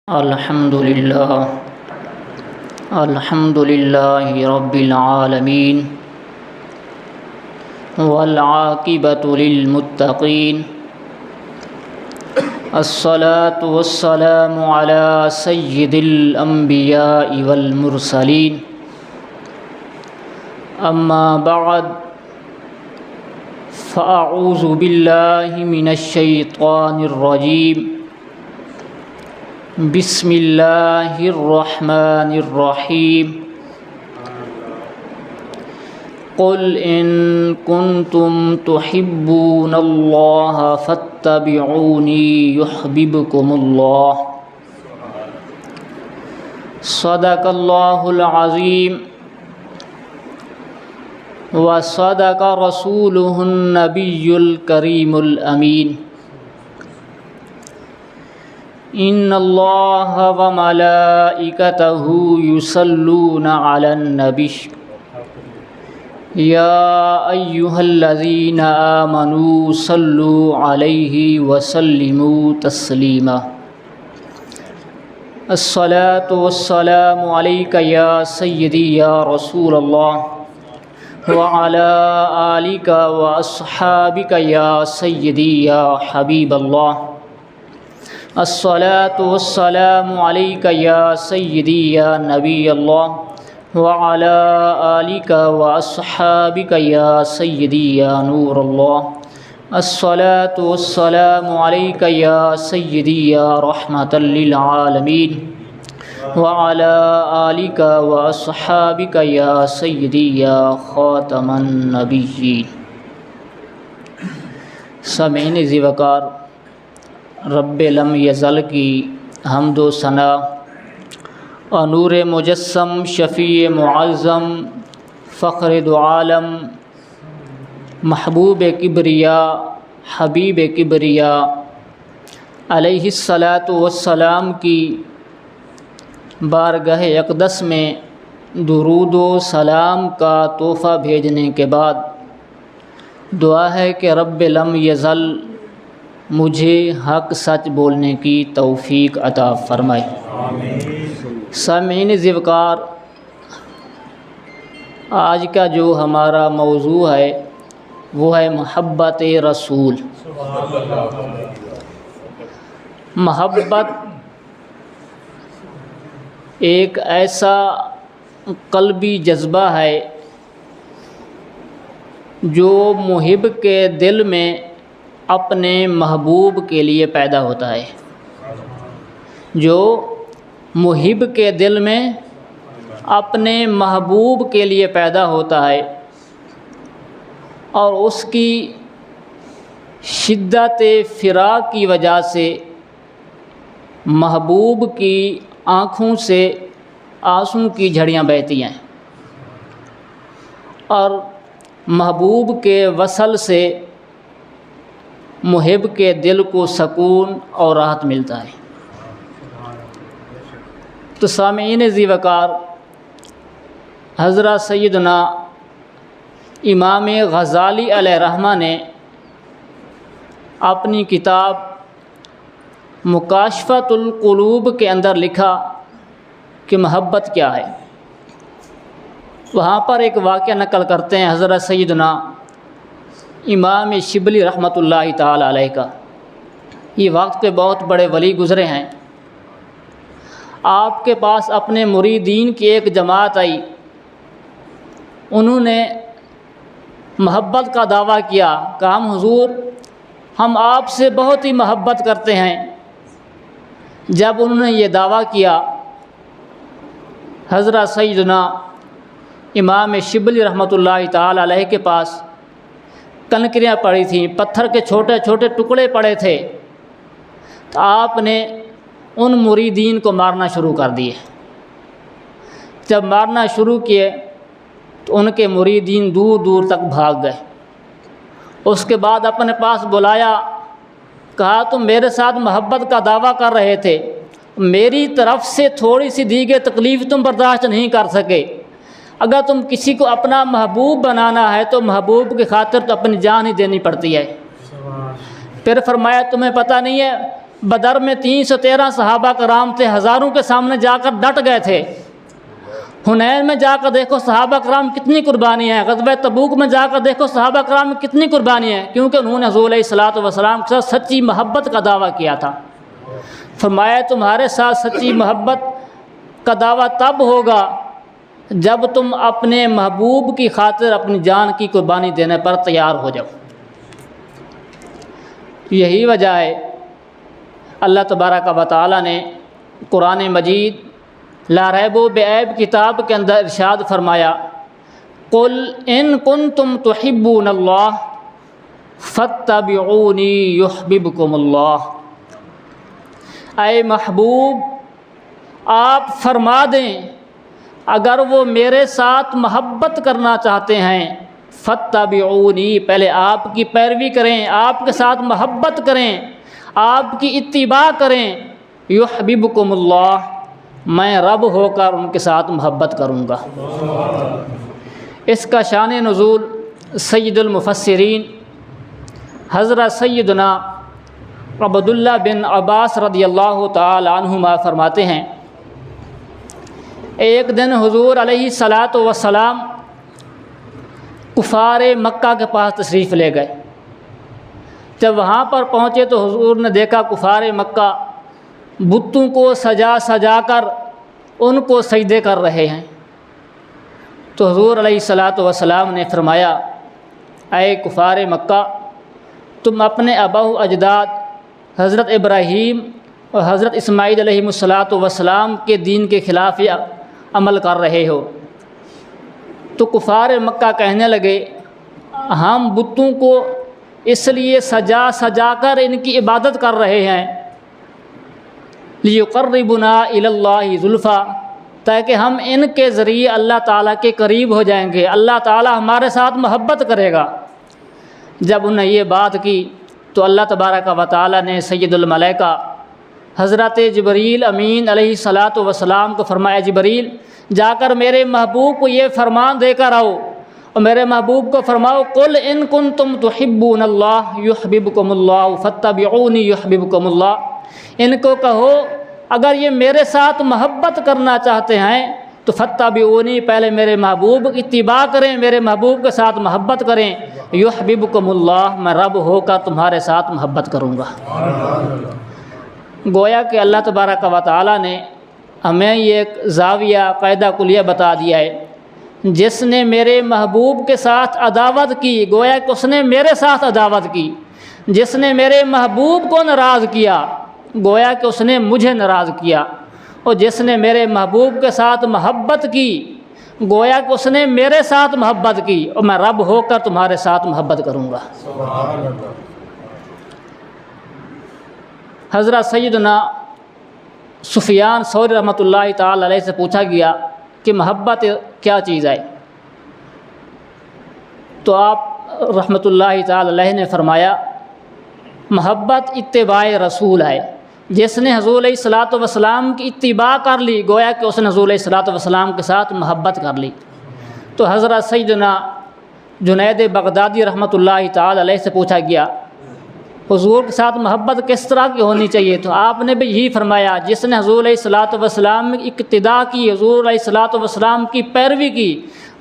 الحمد للہ رب العالمین والعاقبۃ للمتقین الصلاة والسلام علی سید الانبیاء والمرسلین اما بعد فاعوذ باللہ من الشیطان الرجیم بسم اللہ الرحمن الرحیم قل ان کنتم تحبون اللہ فاتبعونی یحببکم اللہ صدق اللہ العظیم وصدق رسولہ النبی الکریم الامین ان اللہ وملائکتہ یصلون علی النبی یا ایہا الذین آمنوا صلوا علیہ وسلموا تسلیما الصلاة والسلام علیک یا سیدی یا رسول اللہ وعلی آلک واصحابک یا سیدی یا حبیب اللہ الصلاة والسلام علیک یا سیدی یا نبی اللہ وعلی آلک واصحابک یا سیدی یا نور اللہ الصلاة والسلام علیک یا سیدی یا رحمة للعالمین وعلی آلک واصحابک یا سیدی یا خاتم النبیین سامعین ذی وقار، رب لم یزل کی حمد و ثنا اور نور مجسم شفیع معظم فخر دو عالم محبوب کبریا حبیب کبریا علیہ الصلاۃ والسلام کی بارگاہ اقدس میں درود و سلام کا تحفہ بھیجنے کے بعد دعا ہے کہ رب لم یزل مجھے حق سچ بولنے کی توفیق عطا فرمائے۔ سامعین ذی وقار، آج کا جو ہمارا موضوع ہے وہ ہے محبت رسول۔ محبت ایک ایسا قلبی جذبہ ہے جو محب کے دل میں اپنے محبوب کے لیے پیدا ہوتا ہے، جو محب کے دل میں اپنے محبوب کے لیے پیدا ہوتا ہے اور اس کی شدت فراق کی وجہ سے محبوب کی آنکھوں سے آنسوں کی جھڑیاں بہتی ہیں اور محبوب کے وصل سے محب کے دل کو سکون اور راحت ملتا ہے۔ تو سامعین ذی وقار، حضرت سیدنا امام غزالی علیہ رحمہ نے اپنی کتاب مکاشفۃ القلوب کے اندر لکھا کہ محبت کیا ہے۔ وہاں پر ایک واقعہ نقل کرتے ہیں حضرت سیدنا امام شبلی رحمۃ اللہ تعالی علیہ کا۔ یہ وقت کے بہت بڑے ولی گزرے ہیں۔ آپ کے پاس اپنے مریدین کی ایک جماعت آئی، انہوں نے محبت کا دعویٰ کیا، کہا ہم حضور ہم آپ سے بہت ہی محبت کرتے ہیں۔ جب انہوں نے یہ دعویٰ کیا، حضرت سیدنا امام شبلی رحمۃ اللہ تعالی علیہ کے پاس کنکریاں پڑی تھیں، پتھر کے چھوٹے چھوٹے ٹکڑے پڑے تھے، تو آپ نے ان مریدین کو مارنا شروع کر دیے۔ جب مارنا شروع کیے تو ان کے مریدین دور دور تک بھاگ گئے۔ اس کے بعد اپنے پاس بلایا، کہا تم میرے ساتھ محبت کا دعویٰ کر رہے تھے، میری طرف سے تھوڑی سی دی گئی تکلیف تم برداشت نہیں کر سکے، اگر تم کسی کو اپنا محبوب بنانا ہے تو محبوب کی خاطر تو اپنی جان ہی دینی پڑتی ہے۔ پھر فرمایا تمہیں پتہ نہیں ہے بدر میں 313 صحابہ کرام تھے، ہزاروں کے سامنے جا کر ڈٹ گئے تھے۔ حنین میں جا کر دیکھو صحابہ کرام کتنی قربانیاں ہیں، غزوہ تبوک میں جا کر دیکھو صحابہ کرام میں کتنی قربانیاں ہیں، کیونکہ انہوں نے حضور علیہ الصلوۃ والسلام کے ساتھ سچی محبت کا دعویٰ کیا تھا۔ فرمایا تمہارے ساتھ سچی محبت کا دعویٰ تب ہوگا جب تم اپنے محبوب کی خاطر اپنی جان کی قربانی دینے پر تیار ہو جاؤ۔ یہی وجہ ہے اللہ تبارک و تعالیٰ نے قرآن مجید لا ریب بعیب کتاب کے اندر ارشاد فرمایا، قل ان کنتم تحبون اللہ فاتبعونی یحببکم اللہ۔ اے محبوب آپ فرما دیں اگر وہ میرے ساتھ محبت کرنا چاہتے ہیں، فاتبعونی، پہلے آپ کی پیروی کریں، آپ کے ساتھ محبت کریں، آپ کی اتباع کریں، یحببکم اللہ، میں رب ہو کر ان کے ساتھ محبت کروں گا۔ اس کا شان نزول سید المفسرین حضرت سیدنا عبداللہ بن عباس رضی اللہ تعالی عنہما فرماتے ہیں، ایک دن حضور علیہ الصلاۃ والسلام کفار مکہ کے پاس تشریف لے گئے۔ جب وہاں پر پہنچے تو حضور نے دیکھا کفار مکہ بتوں کو سجا سجا کر ان کو سجدے کر رہے ہیں۔ تو حضور علیہ الصلاۃ والسلام نے فرمایا، اے کفار مکہ، تم اپنے آباء و اجداد حضرت ابراہیم اور حضرت اسماعیل علیہ الصلاۃ والسلام کے دین کے خلاف عمل کر رہے ہو۔ تو کفار مکہ کہنے لگے، ہم بتوں کو اس لیے سجا سجا کر ان کی عبادت کر رہے ہیں لیقربنا الی اللہ زلفیٰ، تاکہ ہم ان کے ذریعے اللہ تعالیٰ کے قریب ہو جائیں گے، اللہ تعالیٰ ہمارے ساتھ محبت کرے گا۔ جب انہیں یہ بات کی تو اللہ تبارک و تعالیٰ نے سید الملائکہ حضرت جبریل امین علیہ الصلاۃ والسلام کو فرمایا، جبریل جا کر میرے محبوب کو یہ فرمان دے کر آؤ، اور میرے محبوب کو فرماؤ، قل ان کنتم تحبون اللہ یحببکم اللہ فاتبعونی یحببکم اللہ۔ ان کو کہو اگر یہ میرے ساتھ محبت کرنا چاہتے ہیں تو فاتبعونی، پہلے میرے محبوب کی اتباع کریں، میرے محبوب کے ساتھ محبت کریں، یحببکم اللہ، میں رب ہو کر تمہارے ساتھ محبت کروں گا۔ گویا کہ اللہ تبارک و تعالیٰ نے ہمیں یہ ایک زاویہ قاعدہ کلیہ بتا دیا ہے، جس نے میرے محبوب کے ساتھ عداوت کی گویا کہ اس نے میرے ساتھ عداوت کی، جس نے میرے محبوب کو ناراض کیا گویا کہ اس نے مجھے ناراض کیا، اور جس نے میرے محبوب کے ساتھ محبت کی گویا کہ اس نے میرے ساتھ محبت کی، اور میں رب ہو کر تمہارے ساتھ محبت کروں گا۔ حضرت سیدنا سفیان ثوری رحمۃ اللہ تعالی علیہ سے پوچھا گیا کہ محبت کیا چیز ہے؟ تو آپ رحمۃ اللہ تعالی علیہ نے فرمایا، محبت اتباع رسول ہے۔ جس نے حضور علیہ الصلوۃ والسلام کی اتباع کر لی گویا کہ اس نے حضور علیہ الصلوۃ والسلام کے ساتھ محبت کر لی۔ تو حضرت سیدنا جنید بغدادی رحمۃ اللہ تعالی علیہ سے پوچھا گیا، حضور کے ساتھ محبت کس طرح کی ہونی چاہیے؟ تو آپ نے بھی یہی فرمایا، جس نے حضور علیہ الصلوۃ والسلام کی اقتداء کی، حضور علیہ الصلوۃ والسلام کی پیروی کی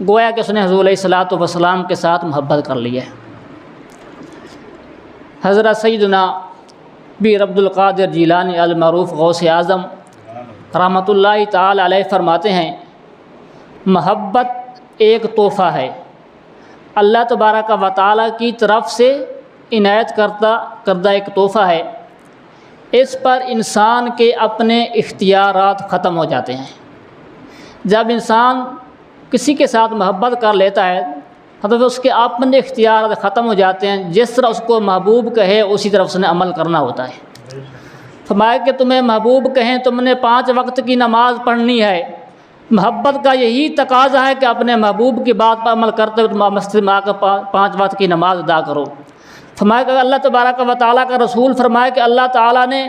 گویا کہ اس نے حضور علیہ الصلوۃ والسلام کے ساتھ محبت کر لی ہے۔ حضرت سیدنا پیر عبد القادر جیلانی المعروف غوث اعظم رحمۃ اللہ تعالی علیہ فرماتے ہیں، محبت ایک تحفہ ہے، اللہ تبارک و تعالیٰ کی طرف سے عنایت کردہ ایک تحفہ ہے، اس پر انسان کے اپنے اختیارات ختم ہو جاتے ہیں۔ جب انسان کسی کے ساتھ محبت کر لیتا ہے تو اس کے اپنے اختیارات ختم ہو جاتے ہیں، جس طرح اس کو محبوب کہے اسی طرح اس نے عمل کرنا ہوتا ہے۔ فرمایا کہ تمہیں محبوب کہیں تم نے 5 وقت کی نماز پڑھنی ہے، محبت کا یہی تقاضا ہے کہ اپنے محبوب کی بات پر عمل کرتے ہوئے تم مسجد میں آ کر 5 وقت کی نماز ادا کرو۔ فرمایا کہ اللہ تبارک و تعالیٰ کا رسول فرمایا کہ اللہ تعالیٰ نے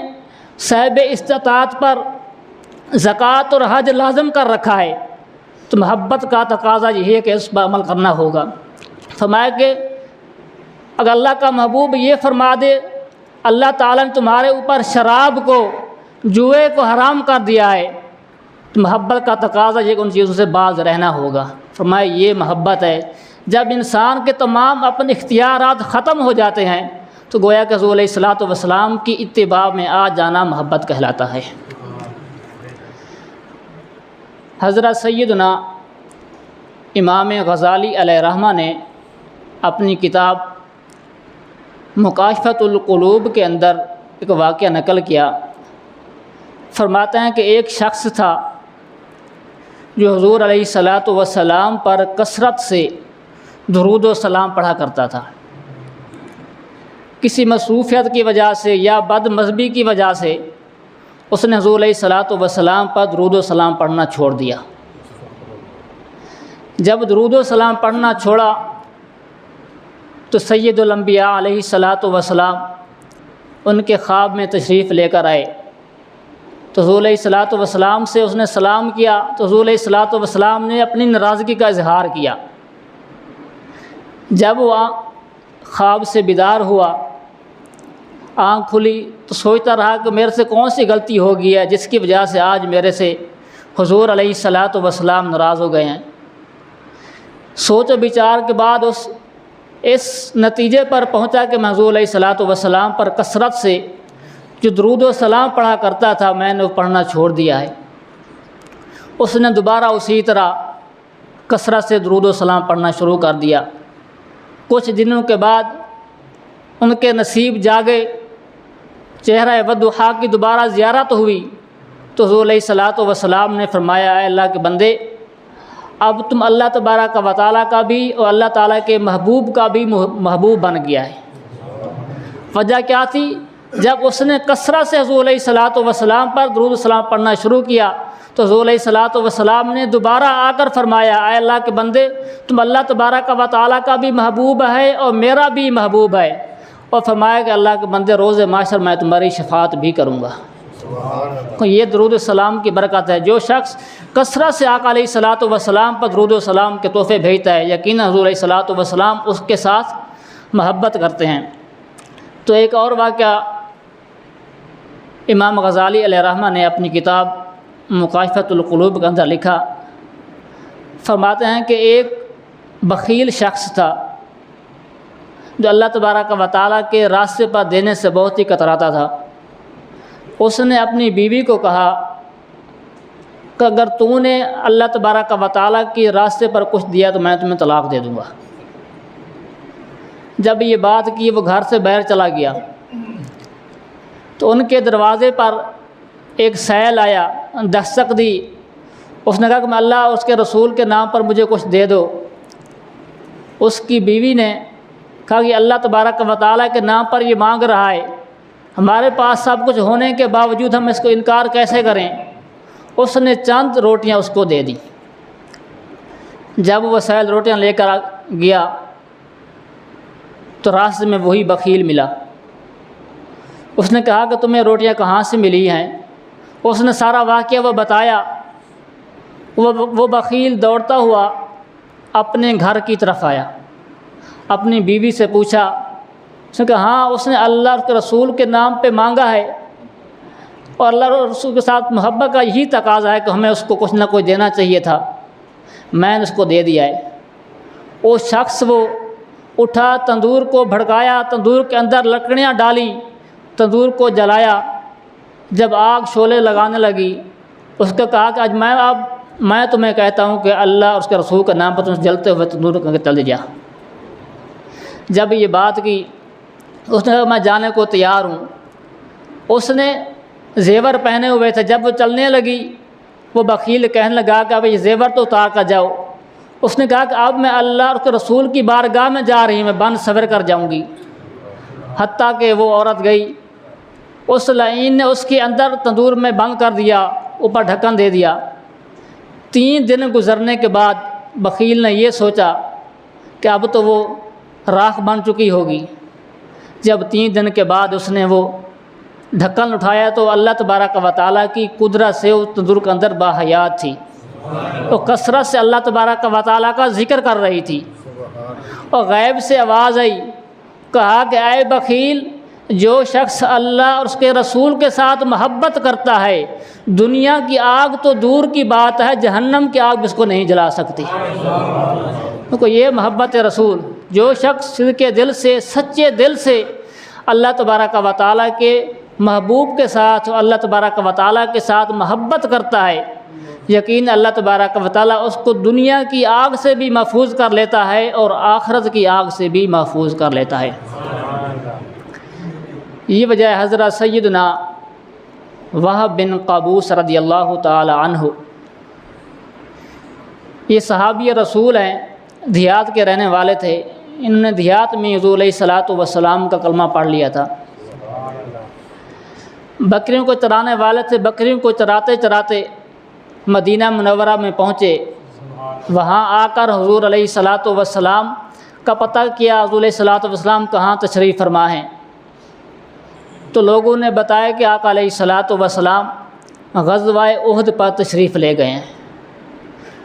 صاحب استطاعت پر زکوٰۃ اور حج لازم کر رکھا ہے، تو محبت کا تقاضا یہی ہے کہ اس پر عمل کرنا ہوگا۔ فرمایا کہ اگر اللہ کا محبوب یہ فرما دے اللہ تعالیٰ نے تمہارے اوپر شراب کو، جوئے کو حرام کر دیا ہے، تو محبت کا تقاضا یہ کہ ان چیزوں سے باز رہنا ہوگا۔ فرمایا یہ محبت ہے۔ جب انسان کے تمام اپنے اختیارات ختم ہو جاتے ہیں تو گویا کہ حضور علیہ الصلوۃ والسلام کی اتباع میں آ جانا محبت کہلاتا ہے۔ حضرت سیدنا امام غزالی علیہ رحمہ نے اپنی کتاب مکاشفۃ القلوب کے اندر ایک واقعہ نقل کیا۔ فرماتے ہیں کہ ایک شخص تھا جو حضور علیہ الصلوۃ والسلام پر کثرت سے درود و سلام پڑھا کرتا تھا۔ کسی مصروفیت کی وجہ سے یا بد مذہبی کی وجہ سے اس نے حضور علیہ الصلوۃ والسلام پر درود و سلام پڑھنا چھوڑ دیا۔ جب درود و سلام پڑھنا چھوڑا تو سید الانبیاء علیہ الصلوۃ والسلام ان کے خواب میں تشریف لے کر آئے تو حضور علیہ الصلوۃ والسلام سے اس نے سلام کیا تو حضور علیہ الصلوۃ والسلام نے اپنی ناراضگی کا اظہار کیا۔ جب وہ خواب سے بیدار ہوا، آنکھ کھلی تو سوچتا رہا کہ میرے سے کون سی غلطی ہو گئی ہے جس کی وجہ سے آج میرے سے حضور علیہ الصلوۃ والسلام ناراض ہو گئے ہیں۔ سوچ و بچار کے بعد اس نتیجے پر پہنچا کہ میں حضور علیہ الصلوۃ والسلام پر کثرت سے جو درود و سلام پڑھا کرتا تھا میں نے وہ پڑھنا چھوڑ دیا ہے۔ اس نے دوبارہ اسی طرح کثرت سے درود و سلام پڑھنا شروع کر دیا۔ کچھ دنوں کے بعد ان کے نصیب جاگے، چہرہ وضحا کی دوبارہ زیارت ہوئی تو حضور علیہ الصلوۃ والسلام نے فرمایا اے اللہ کے بندے، اب تم اللہ تبارک و تعالیٰ کا بھی اور اللہ تعالیٰ کے محبوب کا بھی محبوب بن گیا ہے۔ وجہ کیا تھی؟ جب اس نے کثرت سے حضور علیہ الصلوۃ والسلام پر درود و سلام پڑھنا شروع کیا تو حضور علیہ الصلوۃ والسلام نے دوبارہ آ کر فرمایا اے اللہ کے بندے، تم اللہ تبارک و تعالیٰ کا بھی محبوب ہے اور میرا بھی محبوب ہے، اور فرمایا کہ اللہ کے بندے روز محشر میں تمہاری شفاعت بھی کروں گا۔ یہ درود السلام کی برکت ہے۔ جو شخص کثرت سے آقا علیہ الصلوۃ والسلام پر درود السلام کے تحفے بھیجتا ہے، یقیناً حضور علیہ الصلوۃ والسلام اس کے ساتھ محبت کرتے ہیں۔ تو ایک اور واقعہ امام غزالی علیہ رحمہ نے اپنی کتاب مکاشفۃ القلوب کے اندر لکھا۔ فرماتے ہیں کہ ایک بخیل شخص تھا جو اللہ تبارک و تعالیٰ کے راستے پر دینے سے بہت ہی کتراتا تھا۔ اس نے اپنی بیوی کو کہا کہ اگر تو نے اللہ تبارک و تعالیٰ کے راستے پر کچھ دیا تو میں تمہیں طلاق دے دوں گا۔ جب یہ بات کی وہ گھر سے باہر چلا گیا تو ان کے دروازے پر ایک سیل آیا، دستک دی۔ اس نے کہا کہ میں اللہ اور اس کے رسول کے نام پر مجھے کچھ دے دو۔ اس کی بیوی نے کہا کہ اللہ تبارک و تعالیٰ کے نام پر یہ مانگ رہا ہے، ہمارے پاس سب کچھ ہونے کے باوجود ہم اس کو انکار کیسے کریں؟ اس نے چند روٹیاں اس کو دے دی۔ جب وہ سیل روٹیاں لے کر گیا تو راستے میں وہی بخیل ملا۔ اس نے کہا کہ تمہیں روٹیاں کہاں سے ملی ہیں؟ اس نے سارا واقعہ وہ بتایا۔ وہ بخیل دوڑتا ہوا اپنے گھر کی طرف آیا، اپنی بیوی سے پوچھا۔ اس نے کہا ہاں، اس نے اللہ کے رسول کے نام پہ مانگا ہے اور اللہ اور رسول کے ساتھ محبت کا یہی تقاضا ہے کہ ہمیں اس کو کچھ نہ کچھ دینا چاہیے تھا، میں نے اس کو دے دیا ہے۔ وہ شخص وہ اٹھا، تندور کو بھڑکایا، تندور کے اندر لکڑیاں ڈالیں، تندور کو جلایا۔ جب آگ شعلے لگانے لگی اس کو کہا کہ آج میں تمہیں کہتا ہوں کہ اللہ اور اس کے رسول کے نام پر تم جلتے ہوئے تندور کے چل جا۔ جب یہ بات کی اس نے کہا میں جانے کو تیار ہوں۔ اس نے زیور پہنے ہوئے تھے، جب وہ چلنے لگی وہ بخیل کہنے لگا کہ اب یہ زیور تو اتار کر جاؤ۔ اس نے کہا کہ اب میں اللہ اور اس کے رسول کی بارگاہ میں جا رہی ہوں، میں بن سور کر جاؤں گی۔ حتیٰ کہ وہ عورت گئی، اس لعین نے اس کے اندر تندور میں بند کر دیا، اوپر ڈھکن دے دیا۔ 3 دن گزرنے کے بعد بخیل نے یہ سوچا کہ اب تو وہ راکھ بن چکی ہوگی۔ جب 3 دن کے بعد اس نے وہ ڈھکن اٹھایا تو اللہ تبارک و تعالیٰ کی قدرت سے اس تندور کے اندر باحیات تھی، تو کثرت سے اللہ تبارک و تعالیٰ کا ذکر کر رہی تھی۔ اور غیب سے آواز آئی، کہا کہ اے بخیل، جو شخص اللہ اور اس کے رسول کے ساتھ محبت کرتا ہے دنیا کی آگ تو دور کی بات ہے، جہنم کی آگ اس کو نہیں جلا سکتی۔ تو یہ محبت رسول، جو شخص صدقے دل سے، سچے دل سے اللہ تبارک و تعالیٰ کے محبوب کے ساتھ، اللہ تبارک و تعالیٰ کے ساتھ محبت کرتا ہے، یقین اللہ تبارک و تعالیٰ اس کو دنیا کی آگ سے بھی محفوظ کر لیتا ہے اور آخرت کی آگ سے بھی محفوظ کر لیتا ہے۔ یہ وجہ ہے حضرت سیدنا وہب بن قابوس رضی اللہ تعالی عنہ، یہ صحابی رسول ہیں، دیہات کے رہنے والے تھے۔ انہوں نے دیہات میں حضور علیہ الصلاۃ والسلام کا کلمہ پڑھ لیا تھا۔ بکریوں کو چرانے والے تھے، بکریوں کو چراتے چراتے مدینہ منورہ میں پہنچے۔ وہاں آ کر حضور علیہ الصلاۃ والسلام کا پتہ کیا، حضور علیہ الصلاۃ والسلام کہاں تشریف فرما ہیں۔ تو لوگوں نے بتایا کہ آقا علیہ الصلاۃ والسلام غزوہ احد پر تشریف لے گئے ہیں۔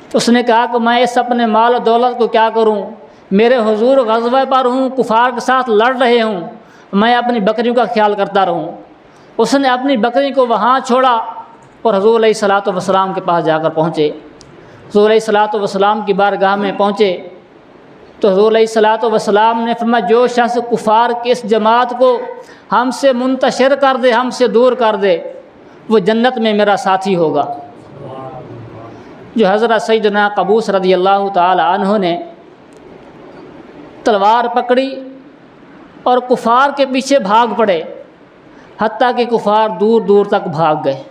تو اس نے کہا کہ میں اس اپنے مال و دولت کو کیا کروں، میرے حضور غزوہ پر ہوں، کفار کے ساتھ لڑ رہے ہوں، میں اپنی بکریوں کا خیال کرتا رہوں۔ اس نے اپنی بکری کو وہاں چھوڑا اور حضور علیہ الصلاۃ والسلام کے پاس جا کر پہنچے۔ حضور علیہ الصلاۃ والسلام کی بارگاہ میں پہنچے تو حضور علیہ الصلاۃ والسلام نے فرمایا جو شخص کفار کی اس جماعت کو ہم سے منتشر کر دے، ہم سے دور کر دے، وہ جنت میں میرا ساتھی ہوگا۔ جو حضرت سیدنا قابوس رضی اللہ تعالی عنہ نے تلوار پکڑی اور کفار کے پیچھے بھاگ پڑے، حتیٰ کہ کفار دور دور تک بھاگ گئے۔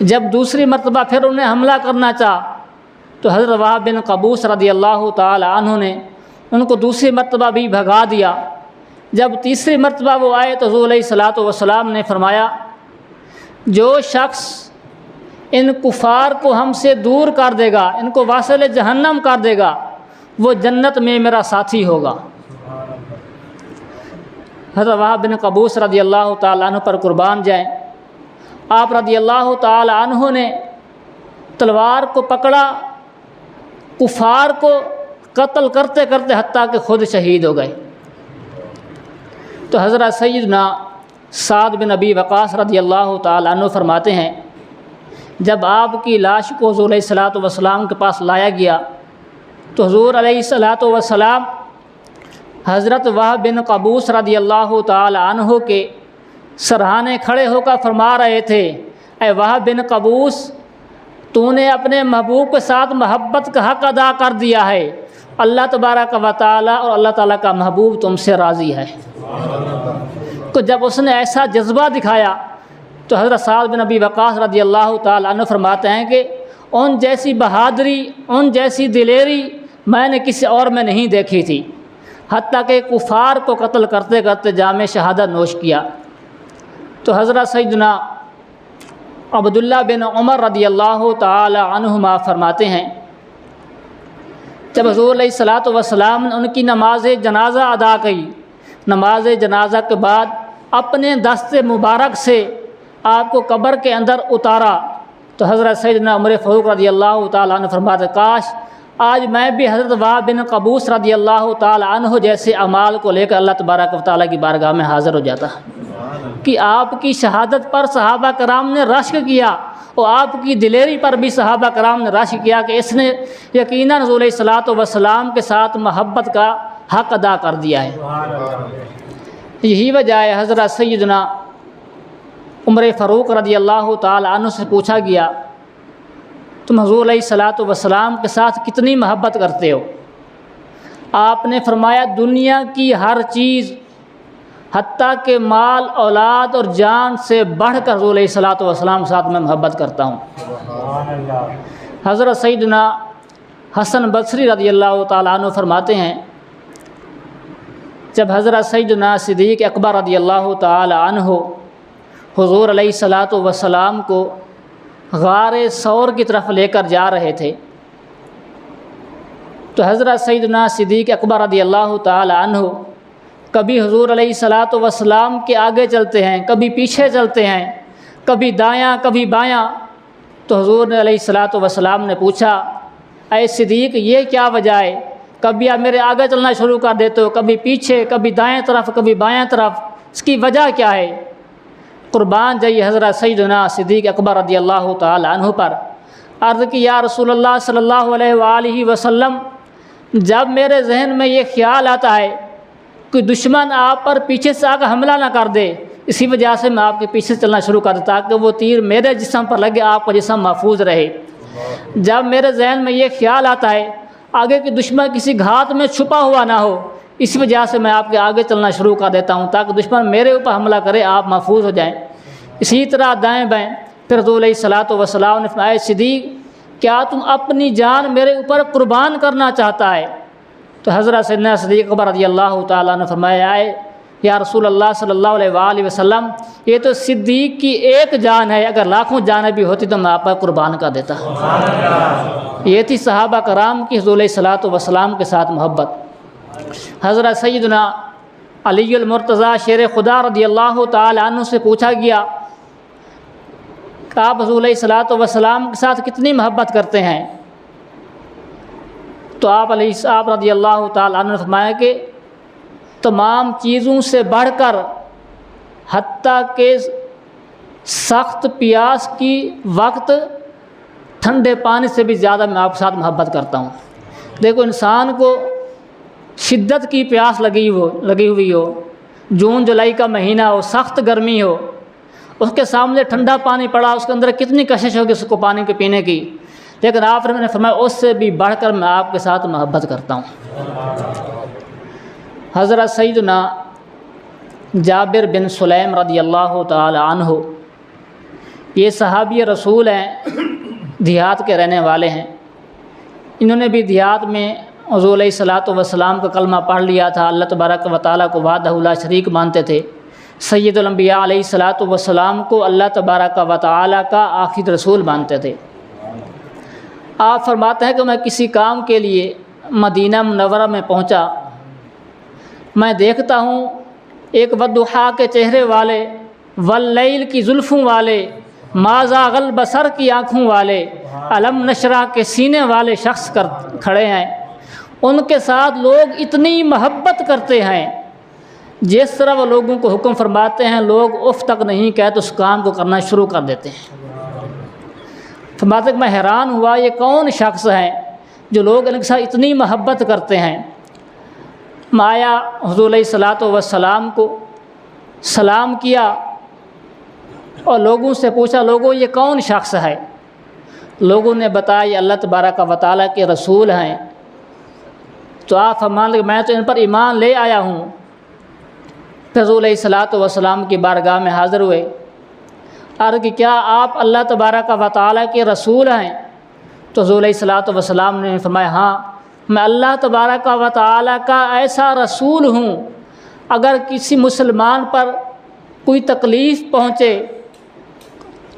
جب دوسری مرتبہ پھر انہیں حملہ کرنا چاہا تو حضرت وہب بن قابوس رضی اللہ تعالی عنہ نے ان کو دوسری مرتبہ بھی بھگا دیا۔ جب تیسری مرتبہ وہ آئے تو حضور علیہ الصلاۃ والسلام نے فرمایا جو شخص ان کفار کو ہم سے دور کر دے گا، ان کو واصل جہنم کر دے گا، وہ جنت میں میرا ساتھی ہوگا۔ حضرت وہب بن قابوس رضی اللہ تعالیٰ عنہ پر قربان جائیں، آپ رضی اللہ تعالیٰ عنہ نے تلوار کو پکڑا، کفار کو قتل کرتے کرتے حتیٰ کہ خود شہید ہو گئے۔ تو حضرت سیدنا سعد بن ابی وقاص رضی اللہ تعالیٰ عنہ فرماتے ہیں جب آپ کی لاش کو حضور علیہ الصلاۃ والسلام کے پاس لایا گیا تو حضور علیہ الصلاۃ والسلام حضرت وہب بن قابوس رضی اللہ تعالی عنہ کے سرہانے کھڑے ہو کر فرما رہے تھے اے وہب بن قابوس، تو نے اپنے محبوب کے ساتھ محبت کا حق ادا کر دیا ہے، اللہ تبارک و تعالیٰ اور اللہ تعالیٰ کا محبوب تم سے راضی ہے۔ تو جب اس نے ایسا جذبہ دکھایا تو حضرت سعد بن ابی وقاص رضی اللہ تعالی عنہ فرماتے ہیں کہ ان جیسی بہادری، ان جیسی دلیری میں نے کسی اور میں نہیں دیکھی تھی، حتیٰ کہ کفار کو قتل کرتے کرتے جام شہادت نوش کیا۔ تو حضرت سیدنا عبداللہ بن عمر رضی اللہ تعالی عنہما فرماتے ہیں جب حضور علیہ الصلاۃ والسلام نے ان کی نماز جنازہ ادا کی، نماز جنازہ کے بعد اپنے دست مبارک سے آپ کو قبر کے اندر اتارا تو حضرت سیدنا عمر فاروق رضی اللہ تعالیٰ عنہ فرماتے کاش آج میں بھی حضرت وہب بن قابوس رضی اللہ تعالیٰ عنہ جیسے اعمال کو لے کر اللہ تبارک و تعالیٰ کی بارگاہ میں حاضر ہو جاتا کہ آپ کی شہادت پر صحابہ کرام نے رشک کیا اور آپ کی دلیری پر بھی صحابہ کرام نے رشک کیا کہ اس نے یقیناً حضور علیہ الصلاۃ والسلام کے ساتھ محبت کا حق ادا کر دیا ہے۔ یہی وجہ ہے حضرت سیدنا عمر فاروق رضی اللہ تعالی عنہ سے پوچھا گیا تم حضور علیہ الصلاۃ والسلام کے ساتھ کتنی محبت کرتے ہو؟ آپ نے فرمایا دنیا کی ہر چیز حتیٰ کہ مال اولاد اور جان سے بڑھ کر حضور علیہ الصلاۃ والسلام کے ساتھ میں محبت کرتا ہوں۔ حضرت سیدنا حسن بصری رضی اللہ تعالیٰ عنہ فرماتے ہیں جب حضرت سیدنا صدیق اکبر رضی اللہ تعالی عنہ حضور علیہ الصلاۃ والسلام کو غار ثور کی طرف لے کر جا رہے تھے تو حضرت سیدنا صدیق اکبر رضی اللہ تعالی عنہ کبھی حضور علیہ الصلاۃ والسلام کے آگے چلتے ہیں، کبھی پیچھے چلتے ہیں، کبھی دایاں کبھی بایاں۔ تو حضور نے علیہ الصلاۃ والسلام نے پوچھا اے صدیق یہ کیا وجہ ہے، کبھی آپ میرے آگے چلنا شروع کر دیتے ہو، کبھی پیچھے، کبھی دائیں طرف کبھی بائیں طرف۔ اس کی وجہ کیا ہے؟ قربان جائیے حضرت سیدنا صدیق اکبر رضی اللہ تعالی عنہ پر۔ عرض کی یا رسول اللہ صلی اللہ علیہ وآلہ وسلم، جب میرے ذہن میں یہ خیال آتا ہے کہ دشمن آپ پر پیچھے سے آ کر حملہ نہ کر دے، اسی وجہ سے میں آپ کے پیچھے چلنا شروع کر دیتا تاکہ وہ تیر میرے جسم پر لگے، آپ کا جسم محفوظ رہے۔ جب میرے ذہن میں یہ خیال آتا ہے آگے کہ دشمن کسی گھات میں چھپا ہوا نہ ہو، اسی وجہ سے میں آپ کے آگے چلنا شروع کر دیتا ہوں تاکہ دشمن میرے اوپر حملہ کرے، آپ محفوظ ہو جائیں۔ اسی طرح دائیں بائیں پھر حضور علیہ الصلوۃ والسلام نے فرمایا صدیق، کیا تم اپنی جان میرے اوپر قربان کرنا چاہتا ہے؟ تو حضرت سیدنا صدیق اکبر رضی اللہ تعالیٰ نے فرمایا یا رسول اللہ صلی اللہ علیہ وآلہ وسلم، یہ تو صدیق کی ایک جان ہے، اگر لاکھوں جانیں بھی ہوتی تو میں آپ پر قربان کر دیتا۔ یہ تھی صحابہ کرام کی حضور علیہ الصلوۃ والسلام کے ساتھ محبت۔ حضرت سیدنا علی المرتضیٰ شیر خدا رضی اللہ تعالی عنہ سے پوچھا گیا کہ آپ حضور علیہ الصلوۃ والسلام کے ساتھ کتنی محبت کرتے ہیں؟ تو آپ رضی اللہ تعالی عنہ نے فرمایا کہ تمام چیزوں سے بڑھ کر، حتیٰ کہ سخت پیاس کی وقت ٹھنڈے پانی سے بھی زیادہ میں آپ کے ساتھ محبت کرتا ہوں۔ دیکھو انسان کو شدت کی پیاس لگی ہوئی ہو، جون جولائی کا مہینہ ہو، سخت گرمی ہو، اس کے سامنے ٹھنڈا پانی پڑا، اس کے اندر کتنی کشش ہوگی اس کو پانی کے پینے کی، لیکن آپ نے فرمایا اس سے بھی بڑھ کر میں آپ کے ساتھ محبت کرتا ہوں۔ حضرت سیدنا جابر بن سلیم رضی اللہ تعالی عنہ، یہ صحابی رسول ہیں، دیہات کے رہنے والے ہیں۔ انہوں نے بھی دیہات میں حضور علیہ الصلوۃ والسلام کا کلمہ پڑھ لیا تھا، اللہ تبارک و تعالیٰ کو وحدہ لا شریک مانتے تھے، سید الانبیاء علیہ الصلوۃ والسلام کو اللہ تبارک و تعالیٰ کا آخری رسول مانتے تھے۔ آپ فرماتے ہیں کہ میں کسی کام کے لیے مدینہ منورہ میں پہنچا، میں دیکھتا ہوں ایک والضحیٰ کے چہرے والے، واللیل کی زلفوں والے، ما زاغ البصر کی آنکھوں والے، الم نشرح کے سینے والے شخص کھڑے ہیں۔ ان کے ساتھ لوگ اتنی محبت کرتے ہیں، جس طرح وہ لوگوں کو حکم فرماتے ہیں لوگ اف تک نہیں کہتے، اس کام کو کرنا شروع کر دیتے ہیں۔ فرماتے کہ میں حیران ہوا یہ کون شخص ہیں جو لوگ ان کے ساتھ اتنی محبت کرتے ہیں۔ میں آیا حضور علیہ الصلوۃ والسلام کو سلام کیا اور لوگوں سے پوچھا لوگوں یہ کون شخص ہے؟ لوگوں نے بتایا یہ اللہ تبارک و تعالیٰ کے رسول ہیں۔ تو آپ فرمان لگے میں تو ان پر ایمان لے آیا ہوں۔ پھر حضور علیہ الصلوۃ والسلام کی بارگاہ میں حاضر ہوئے، عرض کہ کیا آپ اللہ تبارک و تعالیٰ کے رسول ہیں؟ تو حضور علیہ الصلوۃ والسلام نے فرمایا ہاں، میں اللہ تبارک و تعالیٰ کا ایسا رسول ہوں، اگر کسی مسلمان پر کوئی تکلیف پہنچے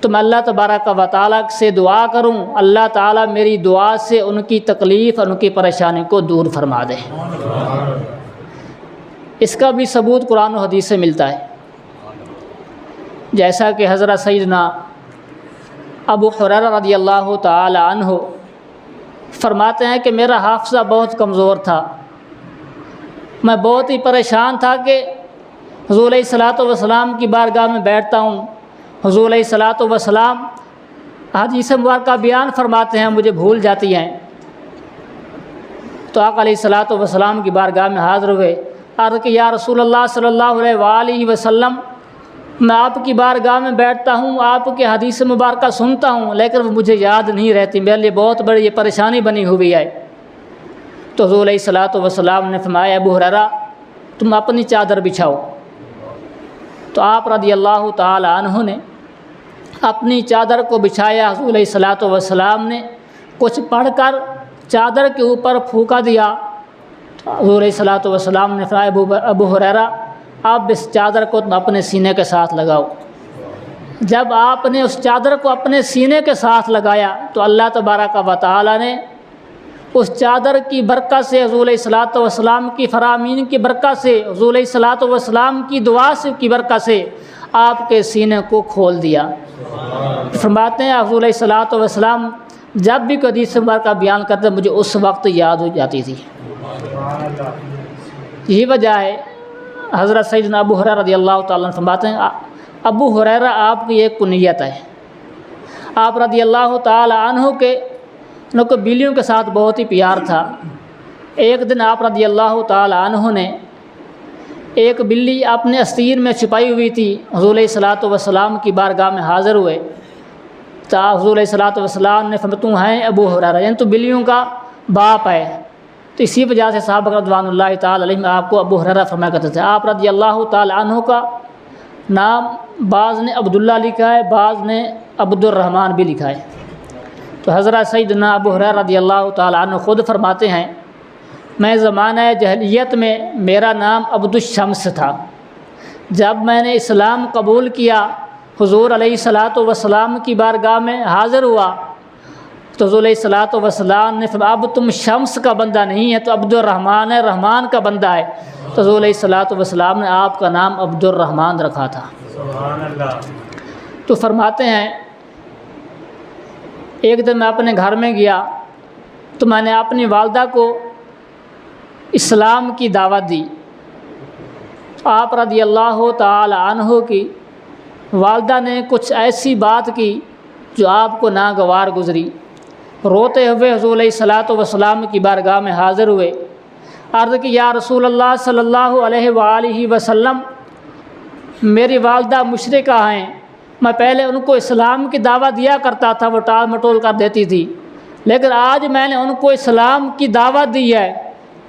تو میں اللہ تبارک و تعالیٰ سے دعا کروں، اللہ تعالیٰ میری دعا سے ان کی تکلیف ان کی پریشانی کو دور فرما دے۔ اس کا بھی ثبوت قرآن و حدیث سے ملتا ہے، جیسا کہ حضرت سیدنا ابو ہریرہ رضی اللہ تعالی عنہ فرماتے ہیں کہ میرا حافظہ بہت کمزور تھا، میں بہت ہی پریشان تھا کہ حضور علیہ الصلوۃ والسلام کی بارگاہ میں بیٹھتا ہوں، حضور علیہ الصلوۃ والسلام حدیث مبارکہ بیان فرماتے ہیں مجھے بھول جاتی ہیں۔ تو آقا علیہ الصلوۃ والسلام کی بارگاہ میں حاضر ہوئے، عرض کہ یا رسول اللہ صلی اللہ علیہ وآلہ وسلم میں آپ کی بارگاہ میں بیٹھتا ہوں، آپ کے حدیث مبارکہ سنتا ہوں، لیکن وہ مجھے یاد نہیں رہتی، میرے لیے بہت بڑی یہ پریشانی بنی ہوئی ہے۔ تو حضور علیہ الصلوۃ والسلام نے فرمایا ابو ہریرہ تم اپنی چادر بچھاؤ۔ تو آپ رضی اللہ تعالی عنہ نے اپنی چادر کو بچھایا، حضور علیہ الصلوۃ والسلام نے کچھ پڑھ کر چادر کے اوپر پھونکا دیا۔ حضور علیہ الصلوۃ والسلام نے فرمایا ابو ہریرہ آپ اس چادر کو اپنے سینے کے ساتھ لگاؤ۔ جب آپ نے اس چادر کو اپنے سینے کے ساتھ لگایا تو اللہ تبارک و تعالیٰ نے اس چادر کی برکت سے، حضور علیہ الصلوۃ والسلام کی فرامین کی برکت سے، حضور علیہ الصلوۃ والسلام کی دعا سے کی برکت سے آپ کے سینے کو کھول دیا۔ فرماتے ہیں حضور علیہ الصلوۃ والسلام جب بھی کوئی حدیث مبارکہ بیان کرتے مجھے اس وقت یاد ہو جاتی تھی۔ یہی وجہ ہے حضرت سیدنا ابو ہریرہ رضی اللہ تعالیٰ عنہ فرماتے ہیں ابو ہریرہ آپ کی ایک کنیت ہے۔ آپ رضی اللہ تعالیٰ عنہ کے ان کو بلیوں کے ساتھ بہت ہی پیار تھا۔ ایک دن آپ رضی اللہ تعالیٰ عنہ نے ایک بلی اپنے استین میں چھپائی ہوئی تھی، حضور علیہ الصلوۃ والسلام کی بارگاہ میں حاضر ہوئے تو حضور علیہ الصلوۃ والسلام نے فرمایا تم ہیں ابو ہریرہ، یعنی تو بلیوں کا باپ ہے۔ تو اسی وجہ سے صحابہ رضوان اللہ تعالیٰ علیہم آپ کو ابو ہریرہ فرمایا کرتے تھے۔ آپ رضی اللہ تعالیٰ عنہ کا نام بعض نے عبداللہ لکھا ہے، بعض نے عبد الرحمن بھی لکھا ہے۔ تو حضرت سیدنا ابو ہریرہ رضی اللہ تعالیٰ عنہ خود فرماتے ہیں میں زمانہ جاہلیت میں میرا نام عبد الشمس تھا، جب میں نے اسلام قبول کیا حضور علیہ الصلوۃ والسلام کی بارگاہ میں حاضر ہوا تو حضور علیہ الصلوۃ والسلام نے فرمایا اب تم شمس کا بندہ نہیں ہے تو عبد الرحمن ہے، رحمان کا بندہ ہے۔ تو حضور علیہ الصلوۃ والسلام نے آپ کا نام عبد الرحمن رکھا تھا۔ سبحان اللہ۔ تو فرماتے ہیں ایک دن میں اپنے گھر میں گیا تو میں نے اپنی والدہ کو اسلام کی دعوت دی۔ آپ رضی اللہ تعالی عنہ کی والدہ نے کچھ ایسی بات کی جو آپ کو ناگوار گزری۔ روتے ہوئے حضور علیہ الصلوۃ والسلام کی بارگاہ میں حاضر ہوئے، عرض کی یا رسول اللہ صلی اللہ علیہ وآلہ وسلم میری والدہ مشرکہ ہیں، میں پہلے ان کو اسلام کی دعوت دیا کرتا تھا، وہ ٹال مٹول کر دیتی تھی، لیکن آج میں نے ان کو اسلام کی دعوت دی ہے،